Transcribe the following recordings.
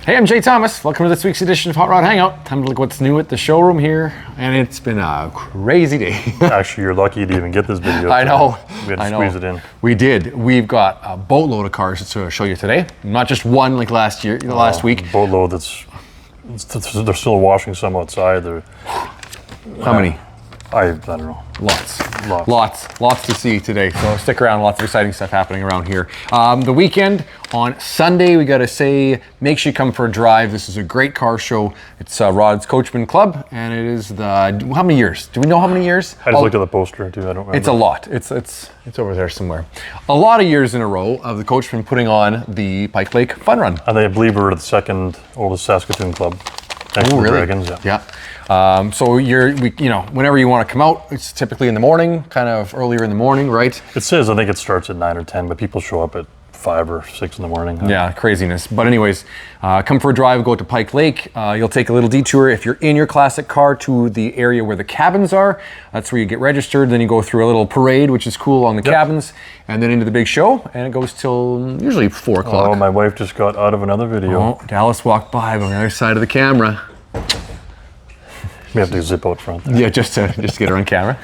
Hey, I'm Jay Thomas. Welcome to this week's edition of Hot Rod Hangout. Time to look what's new at the showroom here, and it's been a crazy day. Actually, you're lucky to even get this video. I know. We had to squeeze it in. We did. We've got a boatload of cars to show you today. Not just one like last week. Boatload. They're still washing some outside. How many? I don't know. Lots to see today. So stick around. Lots of exciting stuff happening around here. The weekend on Sunday, we got to say, make sure you come for a drive. This is a great car show. It's Rod's Coachman Club, and it is how many years? Do we know how many years? I just looked at the poster too. I don't remember. It's a lot. It's over there somewhere. A lot of years in a row of the Coachman putting on the Pike Lake Fun Run. I believe we're the second oldest Saskatoon club. Next to the really? Dragons, Yeah. So whenever you want to come out, it's typically in the morning, kind of earlier in the morning, right? It says, I think it starts at 9 or 10, but people show up at 5 or 6 in the morning. Yeah, craziness. But anyways, come for a drive, go to Pike Lake. You'll take a little detour if you're in your classic car to the area where the cabins are. That's where you get registered. Then you go through a little parade, which is cool, on the cabins, and then into the big show. And it goes till usually 4 o'clock. Oh, my wife just got out of another video. Oh, Dallas walked by on the other side of the camera. We have to zip out front there. Yeah, just to get her on camera.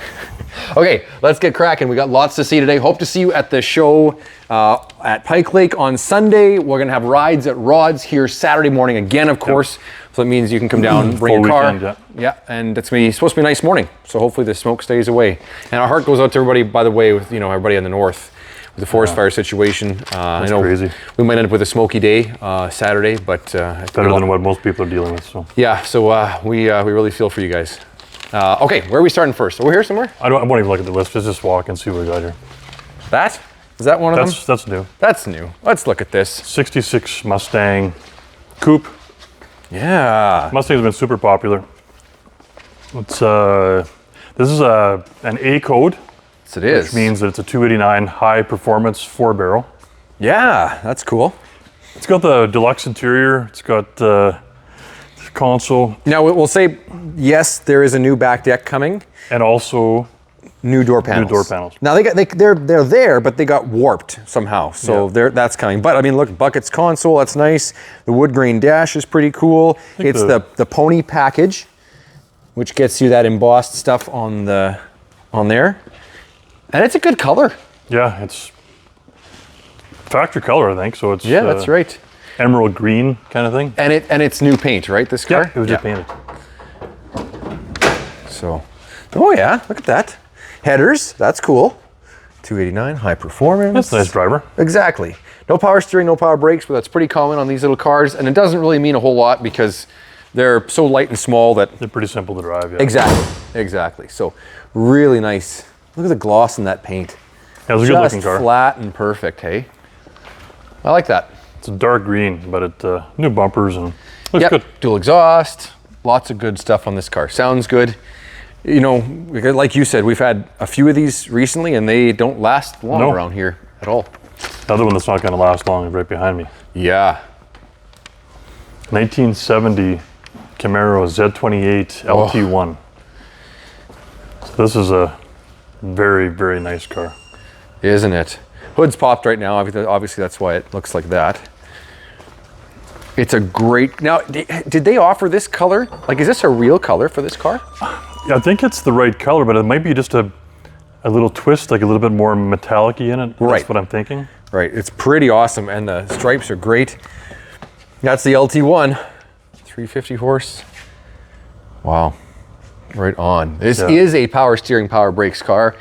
Okay, let's get cracking. We got lots to see today. Hope to see you at the show at Pike Lake on Sunday. We're gonna have rides at Rod's here Saturday morning again, of course. Yep. So that means you can come down, bring your car. Weekend, yeah, and it's supposed to be a nice morning. So hopefully the smoke stays away. And our heart goes out to everybody, by the way, with everybody in the north. The forest fire situation. I know crazy. We might end up with a smoky day Saturday, but better than what most people are dealing with. So yeah, so we really feel for you guys. Okay, where are we starting first? Are we here somewhere? I won't even look at the list. Just walk and see what we got here. Is that one of them? That's new. That's new. Let's look at this. 66 Mustang Coupe. Yeah. Mustang's been super popular. It's this is an A code. It is. Which means that it's a 289 high performance 4-barrel. Yeah, that's cool. It's got the deluxe interior. It's got the console. Now we'll say, yes, there is a new back deck coming. And also new door panels. Now they're there, but they got warped somehow. So that's coming. But I mean, look, Bucket's console, that's nice. The wood grain dash is pretty cool. It's the pony package, which gets you that embossed stuff on there. And it's a good color. Yeah, it's factory color, I think. So it's that's right. Emerald green kind of thing. And it's new paint, right? This car. Yeah, it was just painted. So, oh yeah, look at that. Headers, that's cool. 289 high performance. That's a nice driver. Exactly. No power steering, no power brakes, but that's pretty common on these little cars, and it doesn't really mean a whole lot because they're so light and small that they're pretty simple to drive. Yeah. Exactly. So, really nice. Look at the gloss in that paint. Yeah, it's a good looking car. Flat and perfect, hey? I like that. It's a dark green, but it new bumpers and looks good. Dual exhaust, lots of good stuff on this car. Sounds good. Like you said, we've had a few of these recently and they don't last long around here at all. The other one that's not going to last long is right behind me. Yeah. 1970 Camaro Z28 LT1. So this is a very, very nice car. Isn't it? Hood's popped right now. Obviously, that's why it looks like that. It's a great... Now, did they offer this color? Like, is this a real color for this car? Yeah, I think it's the right color, but it might be just a little twist, like a little bit more metallic-y in it. Right. That's what I'm thinking. Right. It's pretty awesome, and the stripes are great. That's the LT1. 350 horse. Wow. Right on. This is a power steering, power brakes car.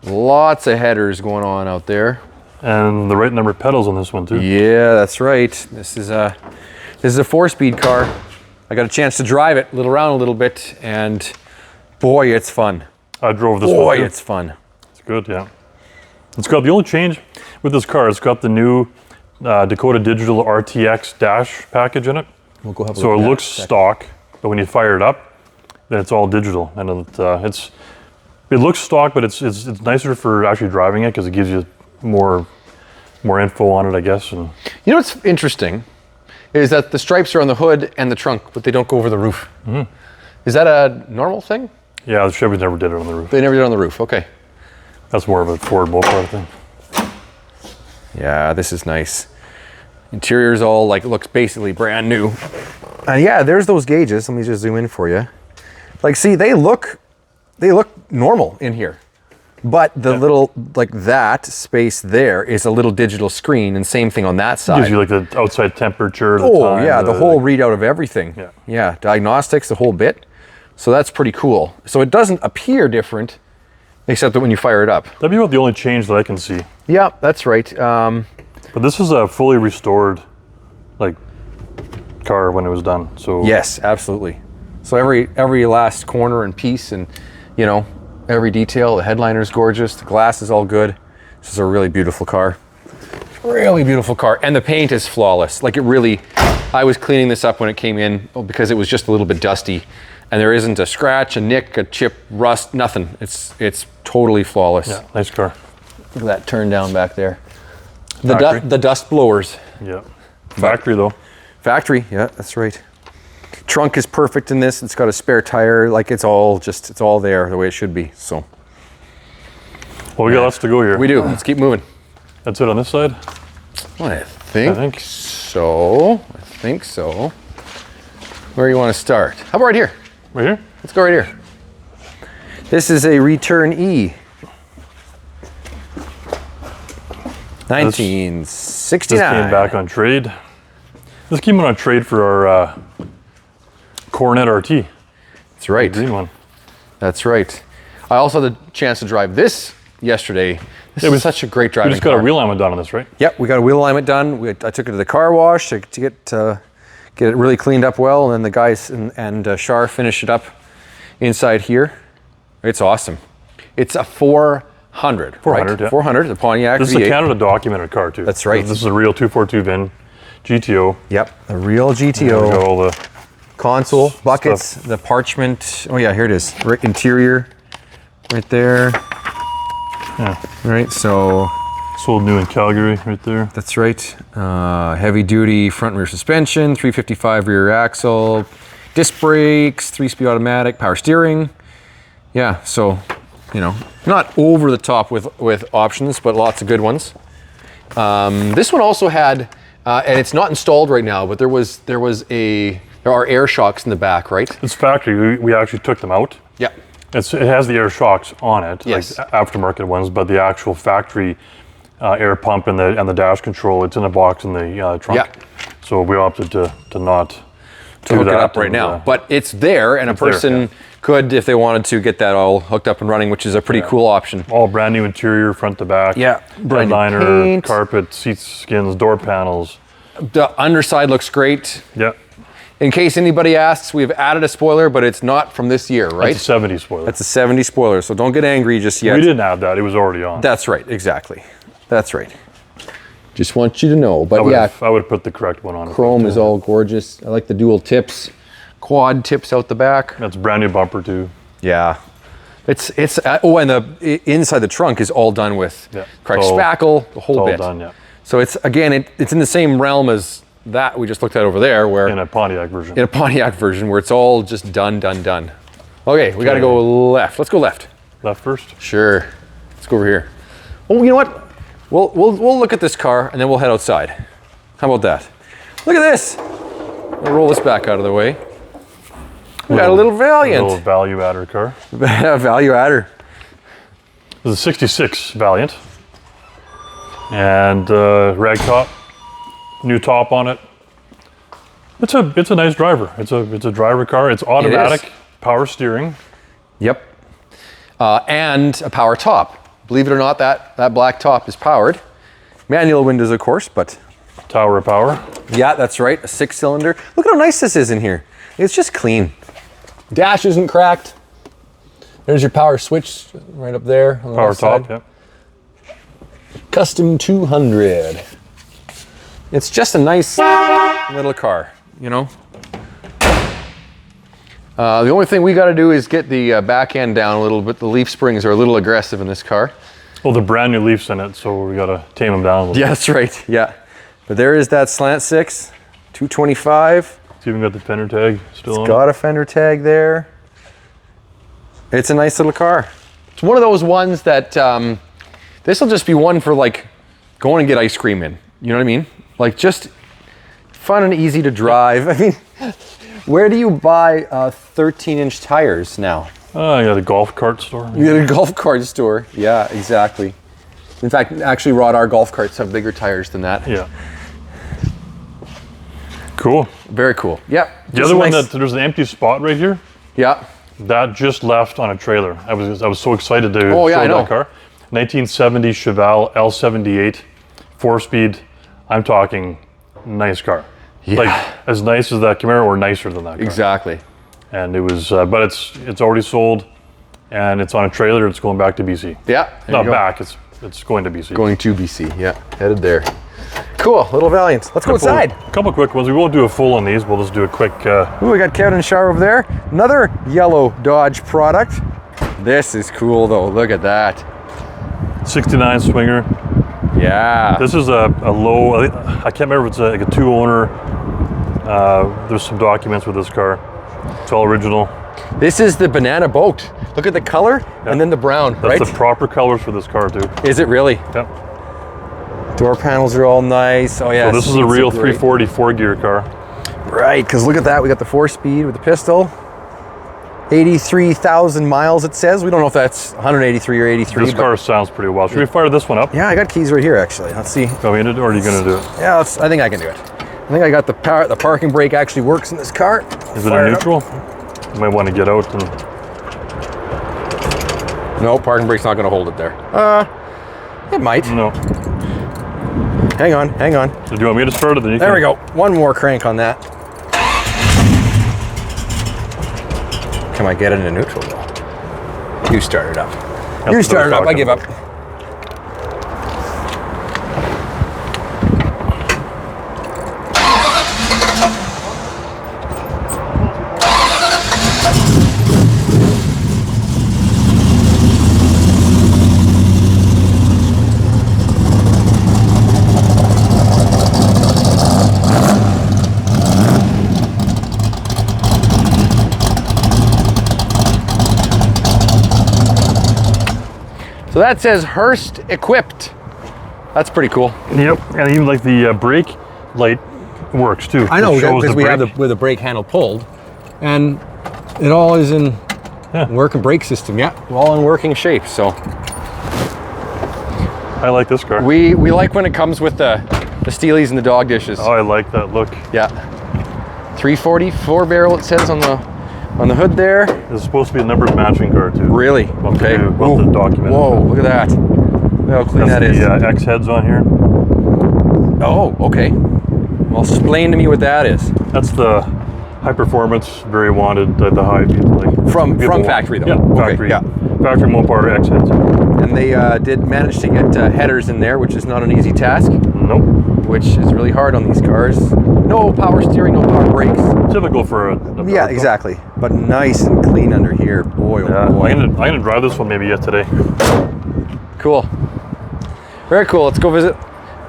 Lots of headers going on out there. And the right number of pedals on this one too. Yeah, that's right. This is a 4-speed car. I got a chance to drive it, around a little bit, and boy, it's fun. I drove this one. Boy, it's fun. It's good, yeah. It's got the only change with this car. It's got the new Dakota Digital RTX dash package in it. We'll go have a so look it at looks stock, but when you fire it up, then it's all digital, and it looks stock, but it's nicer for actually driving it because it gives you more info on it, I guess. And you know what's interesting is that the stripes are on the hood and the trunk, but they don't go over the roof. Mm-hmm. Is that a normal thing? Yeah, the Chevy never did it on the roof. They never did it on the roof. Okay. That's more of a Ford Mopar thing. Yeah, this is nice. Interior's all like, looks basically brand new. And yeah, there's those gauges. Let me just zoom in for you. Like, see, they look normal in here. But the little, like that space there is a little digital screen, and same thing on that side. Gives you like the outside temperature, the Oh, time, yeah, the whole readout of everything. Yeah. Yeah, diagnostics, the whole bit. So that's pretty cool. So it doesn't appear different, except that when you fire it up. That'd be about the only change that I can see. Yeah, that's right. But this is a fully restored, like, car when it was done. So Yes, absolutely. So every last corner and piece, and you know, every detail. The headliner's gorgeous. The glass is all good. This is a really beautiful car. Really beautiful car. And the paint is flawless. Like, it really, I was cleaning this up when it came in because it was just a little bit dusty. And there isn't a scratch, a nick, a chip, rust, nothing. It's totally flawless. Yeah, nice car. Look at that turn down back there. Factory. The dust blowers. Yeah. Factory though. Factory, yeah, that's right. Trunk is perfect in this. It's got a spare tire. Like, it's all there the way it should be. So. Well, we got lots to go here. We do. Let's keep moving. That's it on this side? I think so. Where do you want to start? How about right here? Right here? Let's go right here. This is a Return E. 1969. This came back on trade. This came on trade for our Coronet RT. That's right. The green one. That's right. I also had the chance to drive this yesterday. This was such a great driving car. We just got a wheel alignment done on this, right? Yep, we got a wheel alignment done. I took it to the car wash to get it really cleaned up well, and then the guys and Shar finished it up inside here. It's awesome. It's a 400. 400, right? yeah. 400, the Pontiac This V8. is a Canada documented car too. That's right. This is a real 242 VIN GTO. Yep, the real We GTO. got all the Console, buckets, the parchment. Oh yeah, here it is. Right, interior, right there. Yeah. Right, so sold new in Calgary, right there. that's right. Heavy duty front and rear suspension, 355 rear axle, disc brakes, 3-speed automatic, power steering. Yeah, so, you know, not over the top with options, but lots of good ones. This one also had, and it's not installed right now, but there are air shocks in the back, right? It's factory. We actually took them out. Yeah. It has the air shocks on it, Yes. like aftermarket ones, but the actual factory air pump and the dash control, it's in a box in the trunk. Yeah. So we opted to not to hook it up right now. But it's there, and a person could, if they wanted to, get that all hooked up and running, which is a pretty cool option. All brand new interior, front to back. Yeah, brand new Headliner, paint. carpet, seats, skins, door panels. The underside looks great. Yeah. In case anybody asks, we've added a spoiler, but it's not from this year, right? That's a 70 spoiler. That's a 70 spoiler, so don't get angry just yet. We didn't add that. It was already on. That's right, exactly. That's right. Just want you to know. But I would have put the correct one on. Chrome is all gorgeous. I like the dual tips, quad tips out the back. That's brand new bumper too. Yeah. It's oh, and the inside the trunk is all done with correct spackle, the whole It's all bit. done, yeah. So it's again, it's in the same realm as that we just looked at over there, where In a Pontiac version. in a Pontiac version, where it's all just done. Okay, we got to go left. Let's go left. Left first. Sure. Let's go over here. Oh, you know what? We'll look at this car and then we'll head outside. How about that? Look at this. We'll roll this back out of the way. We got a little Valiant. A little value adder car. Value adder. This is a 66 Valiant. And rag top. New top on it. It's a nice driver. It's a driver car. It's automatic, power steering. Yep. And a power top. Believe it or not, that black top is powered. Manual windows, of course, but Tower of power. yeah, that's right. A 6-cylinder. Look at how nice this is in here. It's just clean. Dash isn't cracked. There's your power switch right up there. On the Power left top, side. yeah. Custom 200. It's just a nice little car, you know? The only thing we got to do is get the back end down a little bit. The leaf springs are a little aggressive in this car. Well, the brand new leafs in it, so we got to tame them down a little Yeah, that's right. Yeah. But there is that slant 6, 225. It's even got the fender tag still on. Got a fender tag there. It's a nice little car. It's one of those ones that this will just be one for like going and get ice cream in. You know what I mean? Like just Fun and easy to drive. I mean, where do you buy 13-inch tires now? Yeah, the golf cart store. You get a golf cart store. Yeah, exactly. In fact, actually, Rod, our golf carts have bigger tires than that. Yeah. Cool. Very cool. Yeah. The other one, there's an empty spot right here. Yeah. That just left on a trailer. I was so excited to show that car. 1970 Chevelle L78, 4-speed. I'm talking nice car. Yeah. Like as nice as that Camaro or nicer than that car. Exactly. And it was, but it's already sold, and it's on a trailer. It's going back to BC. Yeah. Not back. It's going to BC. Going to BC. Yeah. Headed there. Cool. Little Valiants. Let's go inside. A couple quick ones. We won't do a full on these. We'll just do a quick. Ooh, we got Kevin and Shar over there. Another yellow Dodge product. This is cool though. Look at that. 69 Swinger. Yeah. This is a low. I can't remember if it's like a 2-owner. There's some documents with this car. It's all original. This is the banana boat. Look at the color and then the brown, right? That's the proper colors for this car too. Is it really? Yep. Door panels are all nice. Oh yeah. So this is a real 340 4-gear car. Right, because look at that. We got the 4-speed with the pistol. 83,000 miles it says. We don't know if that's 183 or 83. This car sounds pretty well. Should we fire this one up? Yeah, I got keys right here actually. Let's see. Go in it, or are you going to do it? Yeah, I think I can do it. I think I got the power. The parking brake actually works in this car. Is it a neutral? You might want to get out and. No, parking brake's not going to hold it there. It might. No. Hang on, hang on. So do you want me to start it? Then there we go. One more crank on that. Can I get it in neutral though? You start it up. You start it up. I give up. So that says Hearst equipped. That's pretty cool. Yep, and even like the brake light works too. I know, because we have the brake handle pulled, and it all is in working brake system. Yeah, all in working shape. So I like this car. We like when it comes with the Steelies and the dog dishes. Oh, I like that look. Yeah, 340 4-barrel it says on the hood there. This is supposed to be a numbered matching car too. Really? Okay. We'll have to document it. Whoa, look at that. Look how clean that is. The X heads on here. Oh, okay. Well, explain to me what that is. That's the high performance, very wanted, the high like from factory though. Yeah, factory. Yeah. Factory Mopar X heads. And they did manage to get headers in there, which is not an easy task. Nope. Which is really hard on these cars. No power steering, no power brakes. Typical for a yeah, exactly. But nice and clean under here. Boy, oh boy. I'm gonna drive this one maybe yet today. Cool. Very cool. Let's go visit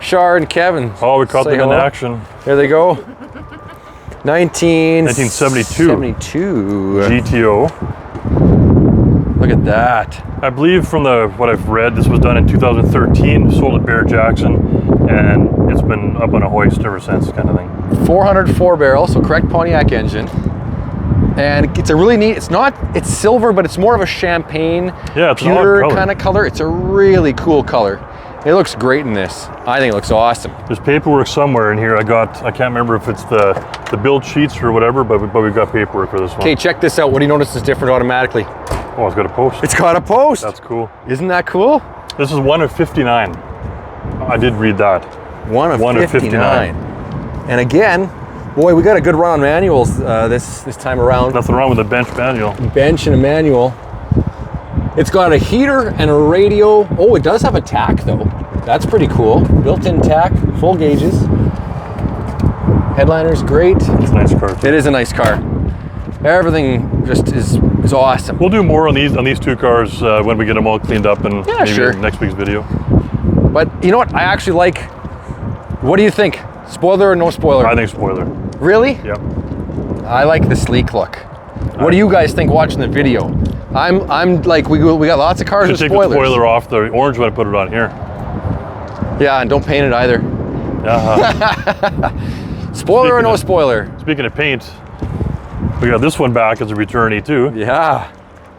Shar and Kevin. Oh, we caught them in action. There they go. 1972. GTO. Look at that. I believe from what I've read, this was done in 2013, sold at Bear Jackson, and it's been up on a hoist ever since, kind of thing. 404 barrel, so correct Pontiac engine. And it's a really neat, it's silver, but it's more of a champagne, pewter kind of color. It's a really cool color. It looks great in this. I think it looks awesome. There's paperwork somewhere in here. I can't remember if it's the build sheets or whatever, but we've got paperwork for this one. Okay, check this out. What do you notice is different automatically? Oh, it's got a post. It's got a post. That's cool. Isn't that cool? This is one of 59. I did read that. One of 59. And again, boy, we got a good run on manuals this time around. Nothing wrong with a bench manual. Bench and a manual. It's got a heater and a radio. Oh, it does have a tack though. That's pretty cool. Built-in tack, full gauges. Headliner's great. It's a nice car too. It is a nice car. Everything just is awesome. We'll do more on these two cars when we get them all cleaned up and maybe in next week's video. But you know what? I actually like. What do you think? Spoiler or no spoiler? I think spoiler. Really? Yep. I like the sleek look. What do you guys think watching the video? I'm like we got lots of cars with spoilers. Take the spoiler off the orange one and put it on here. Yeah, and don't paint it either. Spoiler or no spoiler? Speaking of paint, we got this one back as a returnee too. Yeah.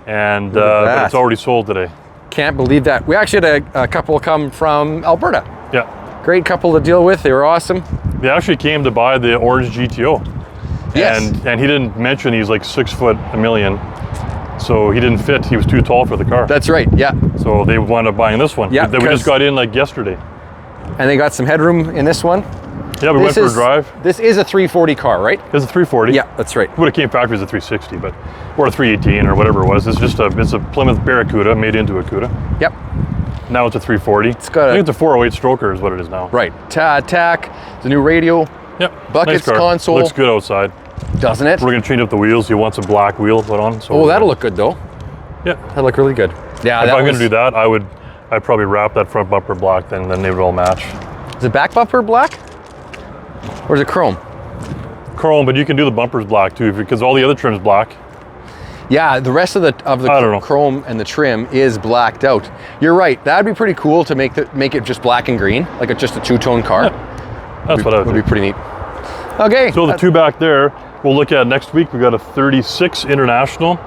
And but it's already sold today. Can't believe that. We actually had a couple come from Alberta. Yeah. Great couple to deal with. They were awesome. They actually came to buy the orange GTO. Yes. And he didn't mention he's like 6'1", so he didn't fit. He was too tall for the car. That's right. Yeah. So they wound up buying this one. Yeah. That we just got in like yesterday. And they got some headroom in this one. Yeah, we went for a drive. This is a 340 car, right? It's a 340. Yeah, that's right. Would have came factory as a 360, but or a 318 or whatever it was. It's just it's a Plymouth Barracuda made into a Cuda. Yep. Now it's a 340. It's got I think it's a 408 stroker is what it is now. Right. Tack, the new radio. Yep. Buckets, nice car. console. Looks good outside. Doesn't it? We're gonna change up the wheels. You want some black wheels put on? So Oh, that'll look good though. Yeah. That'll look really good. Yeah. If I'm gonna do that, I'd probably wrap that front bumper black, then they would all match. Is the back bumper black? Or is it chrome? Chrome, but you can do the bumpers black too, because all the other trim's black. Yeah, the rest of the I don't know. chrome and the trim is blacked out. You're right. That'd be pretty cool to make it just black and green, like just a two-tone car. Yeah. That's what I would Would do. be pretty neat. Okay. So the two back there, we'll look at next week. We got a 36 International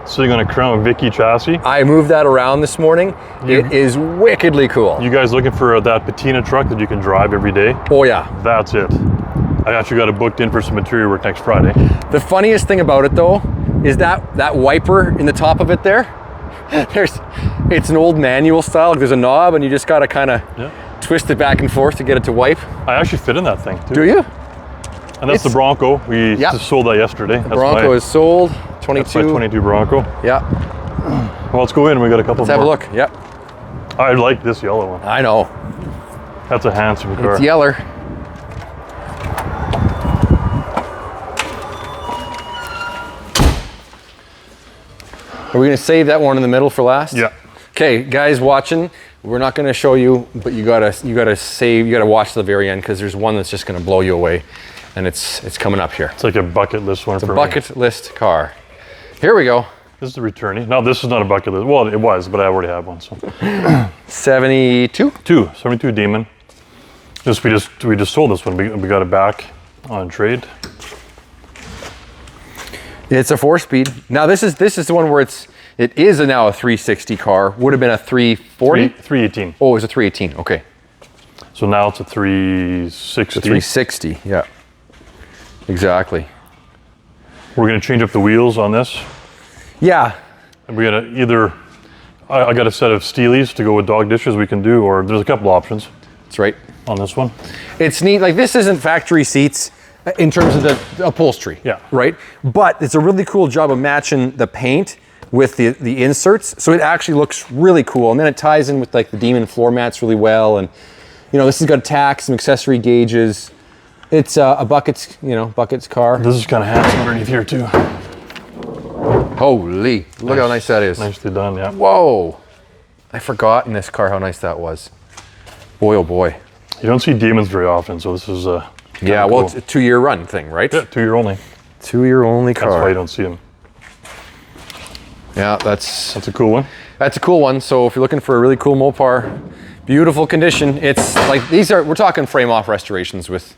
sitting on a Crown Vicky chassis. I moved that around this morning. It is wickedly cool. You guys looking for that patina truck that you can drive every day? Oh yeah. That's it. I actually got it booked in for some material work next Friday. The funniest thing about it though is that wiper in the top of it there. It's an old manual style. There's a knob and you just gotta kind of twist it back and forth to get it to wipe. I actually fit in that thing too. Do you? And that's the Bronco. We just sold that yesterday. The Bronco is sold. 22. That's my 22 Bronco. Yeah. Well, let's go in. We got a couple. Let's have a look. Yep. I like this yellow one. I know. That's a handsome car. It's yeller. Are we gonna save that one in the middle for last? Yeah. Okay, guys watching, we're not gonna show you, but you gotta watch the very end because there's one that's just gonna blow you away, and it's coming up here. It's like a bucket list one for me. Bucket list car. Here we go. This is the returnee. No, this is not a bucket list. Well, it was, but I already have one. So 72? 72 Demon. We just sold this one. We got it back on trade. It's a 4-speed. Now this is the one where it is now a 360 car. Would have been a 340? 318. Oh, it was a 318. Okay. So now it's a 360. It's a 360. Yeah. Exactly. We're gonna change up the wheels on this. Yeah. And we're gonna either I got a set of Steelies to go with dog dishes we can do, or there's a couple options. That's right. On this one. It's neat. Like this isn't factory seats in terms of the upholstery. Yeah. Right. But it's a really cool job of matching the paint with the inserts. So it actually looks really cool. And then it ties in with like the Demon floor mats really well. And this has got tacks, some accessory gauges. It's a buckets car. This is kind of handsome underneath here too. Holy, look how nice that is. Nicely done, yeah. Whoa. I forgot in this car how nice that was. Boy, oh boy. You don't see Demons very often, so this is yeah, well, it's a 2-year run thing, right? Yeah, 2-year only. 2-year only car. That's why you don't see them. Yeah, that's a cool one. That's a cool one. So if you're looking for a really cool Mopar, beautiful condition. It's like we're talking frame off restorations with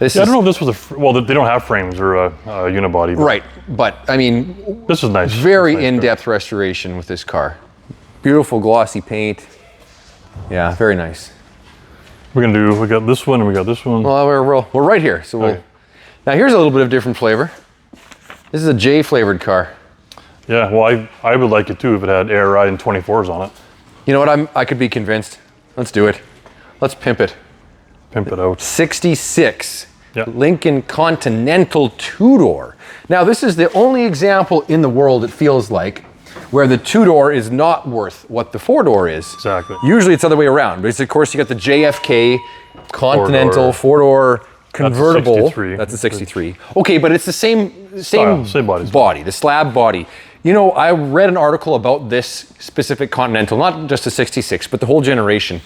this. Yeah, I don't know if this was well, they don't have frames or a unibody. Right, but I mean, this is nice. Very nice in-depth restoration with this car. Beautiful glossy paint. Yeah, very nice. We got this one and we got this one. Well, we're right here. So now here's a little bit of different flavor. This is a J flavored car. Yeah, well, I would like it too if it had air ride and 24s on it. You know what? I could be convinced. Let's do it. Let's pimp it. Pimp it out. 66. Yeah. Lincoln Continental two-door. Now, this is the only example in the world, it feels like, where the two-door is not worth what the four-door is. Exactly. Usually it's the other way around. But of course, you got the JFK Continental four-door convertible. That's a 63. Okay, but it's the same body, the slab body. I read an article about this specific Continental, not just a 66, but the whole generation.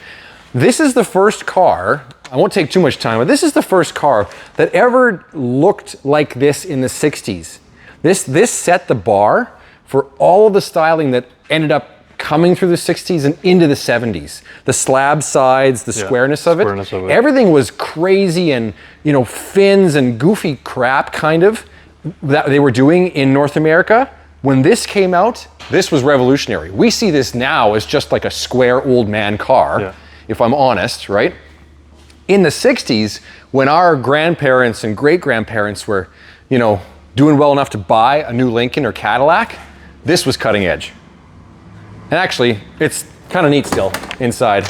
This is the first car, I won't take too much time, but this is the first car that ever looked like this in the 60s. This set the bar for all of the styling that ended up coming through the 60s and into the 70s. The slab sides, the squareness of it. Everything was crazy and, you know, fins and goofy crap kind of that they were doing in North America. When this came out, this was revolutionary. We see this now as just like a square old man car, if I'm honest, right? In the 60s, when our grandparents and great-grandparents were, you know, doing well enough to buy a new Lincoln or Cadillac, this was cutting edge. And actually, it's kind of neat still inside.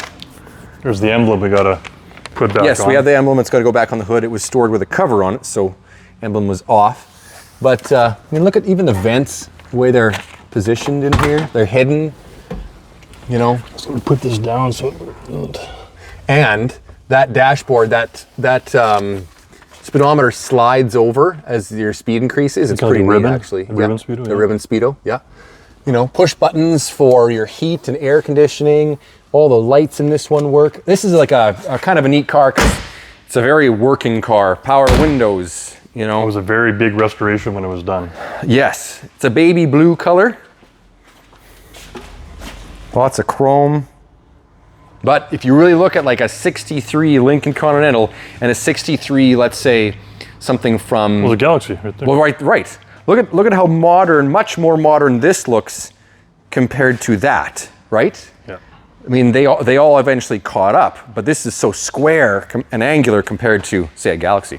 There's the emblem we gotta put back on. Yes, we have the emblem. It's got to go back on the hood. It was stored with a cover on it, so emblem was off. But I mean, look at even the vents, the way they're positioned in here. They're hidden, you know. Just gonna put this down so. And that dashboard, that speedometer slides over as your speed increases. It's pretty neat, actually. The ribbon speedo. The ribbon speedo, yeah. You know, push buttons for your heat and air conditioning. All the lights in this one work. This is like a kind of a neat car because it's a very working car. Power windows, you know. It was a very big restoration when it was done. Yes, it's a baby blue color. Lots of chrome. But if you really look at like a 63 Lincoln Continental and a 63, let's say, something from... Well, the Galaxy right there. Well, right. Look at how modern, much more modern this looks compared to that, right? Yeah. I mean, they all eventually caught up, but this is so square and angular compared to, say, a Galaxy.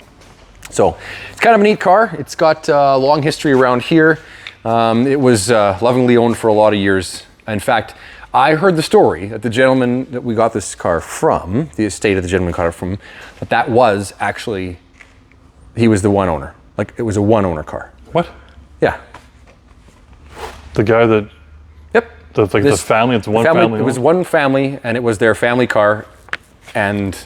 So it's kind of a neat car. It's got a long history around here. It was lovingly owned for a lot of years. In fact, I heard the story that the gentleman that we got this car from, the estate of the gentleman got it from, that was actually, he was the one owner. Like, it was a one owner car. What? Yeah. The guy that... Yep. The family, it's one family. It was one family, and it was their family car, and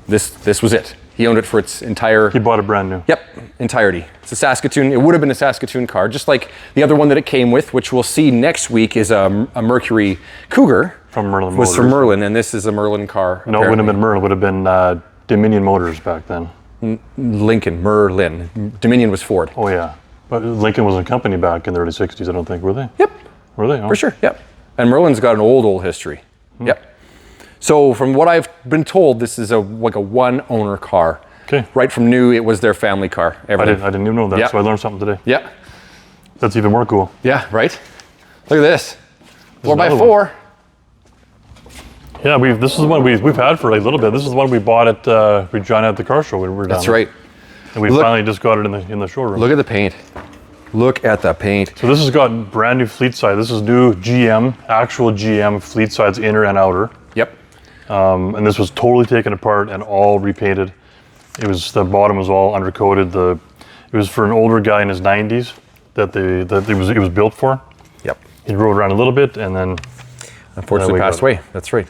this was it. He owned it for its entire... He bought it brand new. Yep, entirety. It's a Saskatoon. It would have been a Saskatoon car, just like the other one that it came with, which we'll see next week is a Mercury Cougar. From Merlin Was Motors. from Merlin, and this is a Merlin car. No, it wouldn't have been Merlin. It would have been Dominion Motors back then. Lincoln, Merlin. Dominion was Ford. Oh, yeah. But Lincoln wasn't a company back in the early 60s, I don't think, were they? Yep. Were they? Oh. For sure, yep. And Merlin's got an old history. Yep. So from what I've been told, this is like a one owner car. Okay. Right from new, it was their family car. I didn't even know that, so I learned something today. Yeah. That's even more cool. Yeah, right? Look at this. 4x4. Yeah, this is the one we've had for a little bit. This is the one we bought at Regina at the car show when we were down. That's right. And we finally just got it in the showroom. Look at the paint. Look at the paint. So this has got brand new fleet side. This is new GM, actual GM fleet sides, inner and outer. Yep. And this was totally taken apart and all repainted. The bottom was all undercoated. It was for an older guy in his 90s that it was built for. Yep. He rode around a little bit and then unfortunately passed away. That's right.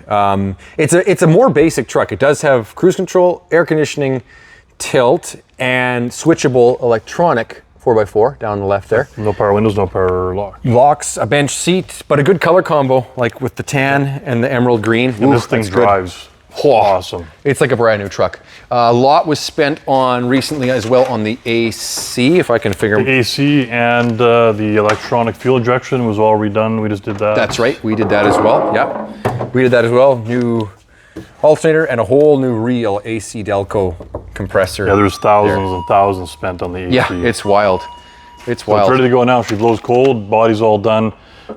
It's a more basic truck. It does have cruise control, air conditioning, tilt, and switchable electronic 4x4 down the left there. No power windows, no power lock. Locks, a bench seat, but a good color combo, like with the tan and the emerald green. And this thing drives awesome. It's like a brand new truck. A lot was spent on recently as well on the AC, if I can figure. The AC and the electronic fuel injection was all redone. We just did that. That's right. We did that as well. Yeah, we did that as well. New alternator and a whole new real AC Delco compressor. Yeah, there's thousands and thousands spent on the AC. Yeah, it's wild. It's wild. It's ready to go now. She blows cold. Body's all done.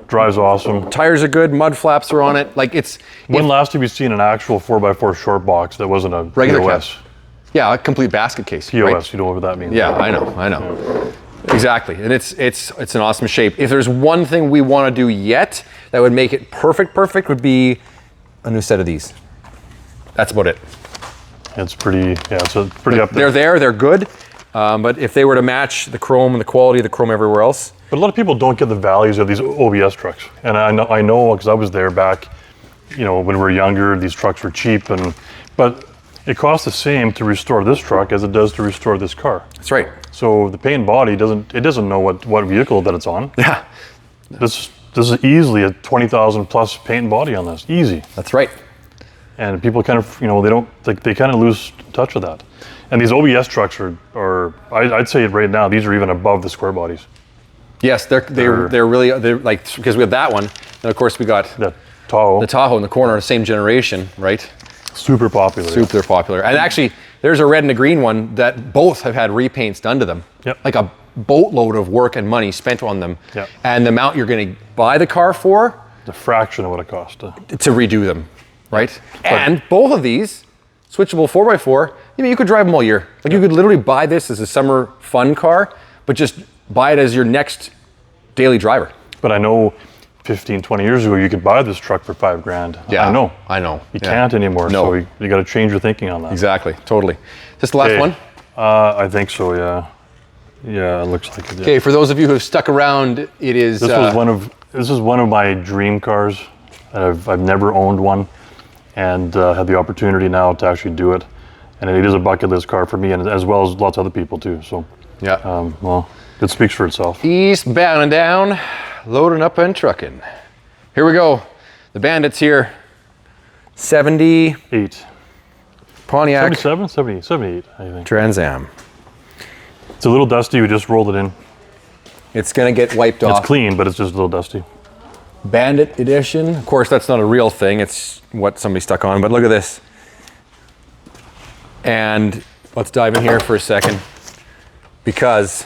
Drives awesome. Tires are good. Mud flaps are on it. Like it's. When last have you seen an actual 4x4 short box that wasn't a regular POS? cab. Yeah, a complete basket case. POS. Right? You know what that means? Yeah, I know. Exactly, and it's an awesome shape. If there's one thing we want to do yet that would make it perfect, would be a new set of these. That's about it. It's pretty. Yeah, it's pretty up there. They're good, but if they were to match the chrome and the quality of the chrome everywhere else. But a lot of people don't get the values of these OBS trucks, and I know because I was there back, when we were younger. These trucks were cheap, but it costs the same to restore this truck as it does to restore this car. That's right. So the paint body doesn't know what vehicle that it's on. Yeah. This is easily a 20,000 plus paint body on this. Easy. That's right. And people kind of, they kind of lose touch with that. And these OBS trucks are I'd say right now, these are even above the square bodies. Yes, they're like, because we have that one, and of course we got the Tahoe in the corner, the same generation, right? Super popular. Super popular. And actually, there's a red and a green one that both have had repaints done to them. Yep. Like a boatload of work and money spent on them. Yep. And the amount you're going to buy the car for, a fraction of what it cost to redo them, right? And both of these, switchable 4x4, you could drive them all year. Like you could literally buy this as a summer fun car, but just buy it as your next daily driver. But I know 15, 20 years ago, you could buy this truck for $5,000. Yeah, I know. You can't anymore, so you got to change your thinking on that. Exactly, totally. Is this the last one? I think so, yeah. Yeah, it looks like it. Yeah. Okay, for those of you who have stuck around, it is... This is one of my dream cars. I've never owned one, and had the opportunity now to actually do it. And it is a bucket list car for me, and as well as lots of other people too. So, yeah. Well, it speaks for itself. Eastbound and down, loading up and trucking. Here we go. The Bandit's here. 78 Pontiac. 77, 78, 78, I think. Trans Am. It's a little dusty. We just rolled it in. It's gonna get wiped off. It's clean, but it's just a little dusty. Bandit edition. Of course, that's not a real thing. It's what somebody stuck on. But look at this. And let's dive in here for a second, because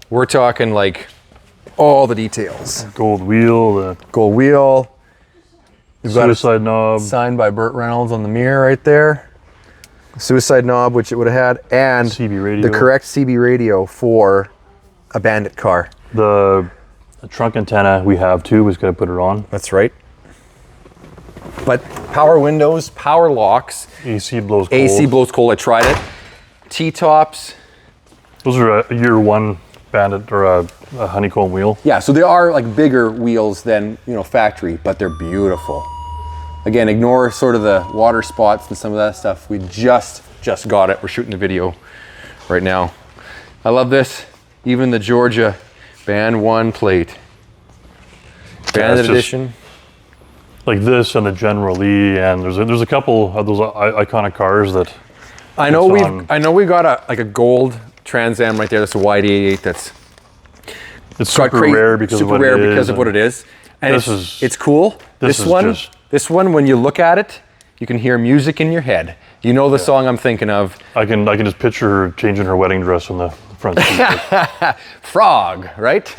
we're talking like all the details. Gold wheel. Gold wheel. We've got suicide knob. Signed by Burt Reynolds on the mirror right there. Suicide knob, which it would have had, and CB radio. The correct CB radio for a Bandit car. The trunk antenna we have too. Was going to put it on. That's right. But power windows, power locks. AC blows cold. AC blows cold. I tried it. T-tops. Those are a year one Bandit or a honeycomb wheel. Yeah, so they are like bigger wheels than factory, but they're beautiful. Again, ignore sort of the water spots and some of that stuff. We just got it. We're shooting the video right now. I love this. Even the Georgia Band 1 plate. Bandit edition. Like this and the General Lee, and there's a couple of those iconic cars that I know we got a gold Trans Am right there. That's a YD88. It's super rare because of what it is. And it's cool. This one, when you look at it, you can hear music in your head. You know the song I'm thinking of. I can just picture her changing her wedding dress in the front seat. Frog, right?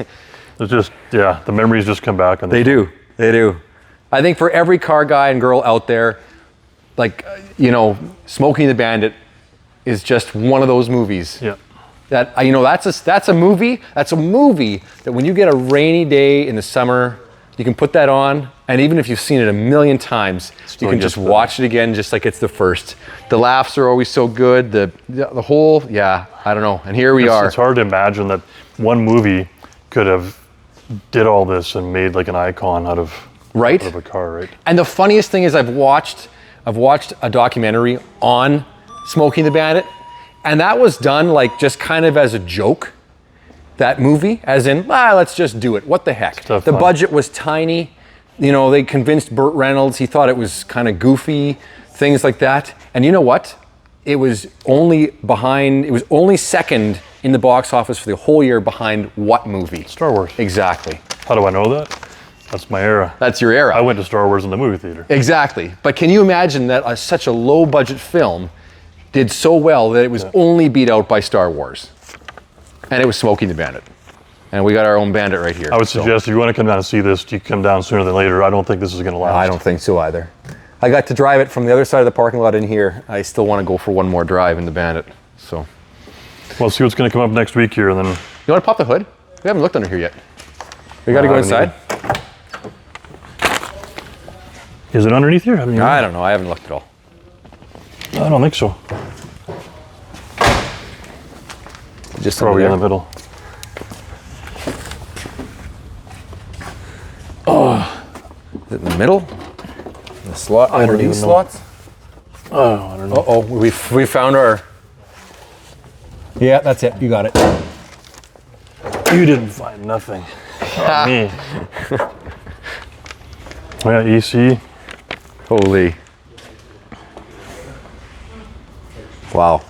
It's just, the memories just come back. They do. I think for every car guy and girl out there, like, Smokey and the Bandit is just one of those movies. Yeah. That, that's a movie. That's a movie that when you get a rainy day in the summer, you can put that on, and even if you've seen it a million times, you can just watch it again just like it's the first. The laughs are always so good. The whole, I don't know. And here we are. It's hard to imagine that one movie could have did all this and made like an icon out of a car, right? And the funniest thing is I've watched a documentary on Smokey the Bandit, and that was done like just kind of as a joke. That movie, as in, let's just do it. What the heck? The budget was tiny. They convinced Burt Reynolds. He thought it was kind of goofy, things like that. And you know what? It was only second in the box office for the whole year behind what movie? Star Wars. Exactly. How do I know that? That's my era. That's your era. I went to Star Wars in the movie theater. Exactly. But can you imagine that such a low budget film did so well that it was only beat out by Star Wars? And it was Smokey the Bandit. And we got our own Bandit right here. I would suggest if you want to come down and see this, you come down sooner than later. I don't think this is going to last. I don't think so either. I got to drive it from the other side of the parking lot in here. I still want to go for one more drive in the Bandit. So, well, see what's going to come up next week here, and then. You want to pop the hood? We haven't looked under here yet. We got to go inside. Is it underneath here? I don't know. I haven't looked at all. I don't think so. Just probably in the middle. Is it in the middle? The slot under these slots? Oh, I don't know. Uh-oh, we found our... Yeah, that's it. You got it. You didn't find nothing. Not me. Yeah, EC. Holy. Wow.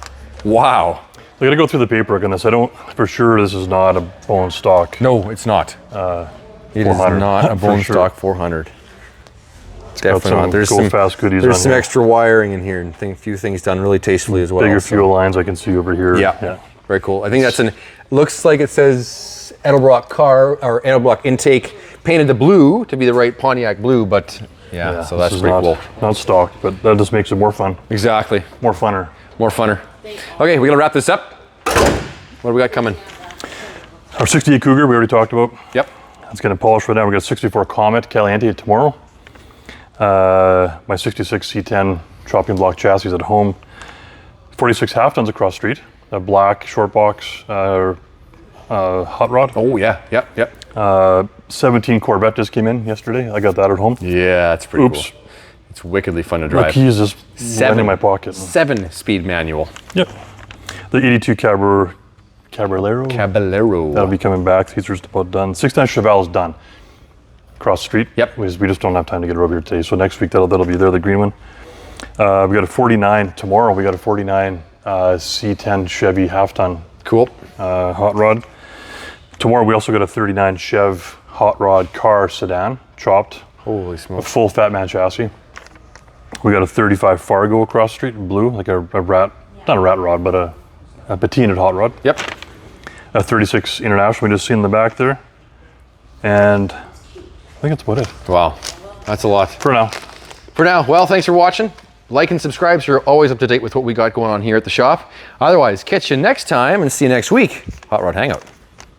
I gotta go through the paperwork on this. I don't, for sure, this is not a bone stock. No, it's not. It is not a bone stock 400. Definitely not. There's some fast goodies. There's some extra wiring in here and a few things done really tastefully as well. Bigger fuel lines I can see over here. Yeah. Very cool. I think that's looks like it says Edelbrock car or Edelbrock intake painted the blue to be the right Pontiac blue, but yeah, so that's pretty cool. Not stock, but that just makes it more fun. Exactly. More funner. More funner. Okay, we're gonna wrap this up. What do we got coming? Our 68 Cougar we already talked about. Yep. It's getting polished right now. We got 64 Comet Caliente tomorrow. My 66 C10 chopping block chassis at home. 46 half tons across street. A black short box hot rod. Oh yeah, yep. 17 Corvette just came in yesterday. I got that at home. Yeah, that's pretty cool. It's wickedly fun to drive. The keys just went in my pocket. 7-speed manual. Yep. The 82 Caballero. That'll be coming back. These are just about done. 69 Cheval is done. Across the street. Yep. We just don't have time to get it over here today. So next week that'll be there, the green one. We got a 49 tomorrow. We got a 49 C10 Chevy half ton. Cool. Hot rod. Tomorrow we also got a 39 Chev hot rod car sedan chopped. Holy smokes. A full Fat Man chassis. We got a 35 Fargo across the street in blue, like a rat, not a rat rod, but a patinaed hot rod. Yep. A 36 International we just seen in the back there. And I think that's about it. Wow, that's a lot. For now. For now, well, thanks for watching. Like and subscribe so you're always up to date with what we got going on here at the shop. Otherwise, catch you next time and see you next week. Hot Rod Hangout.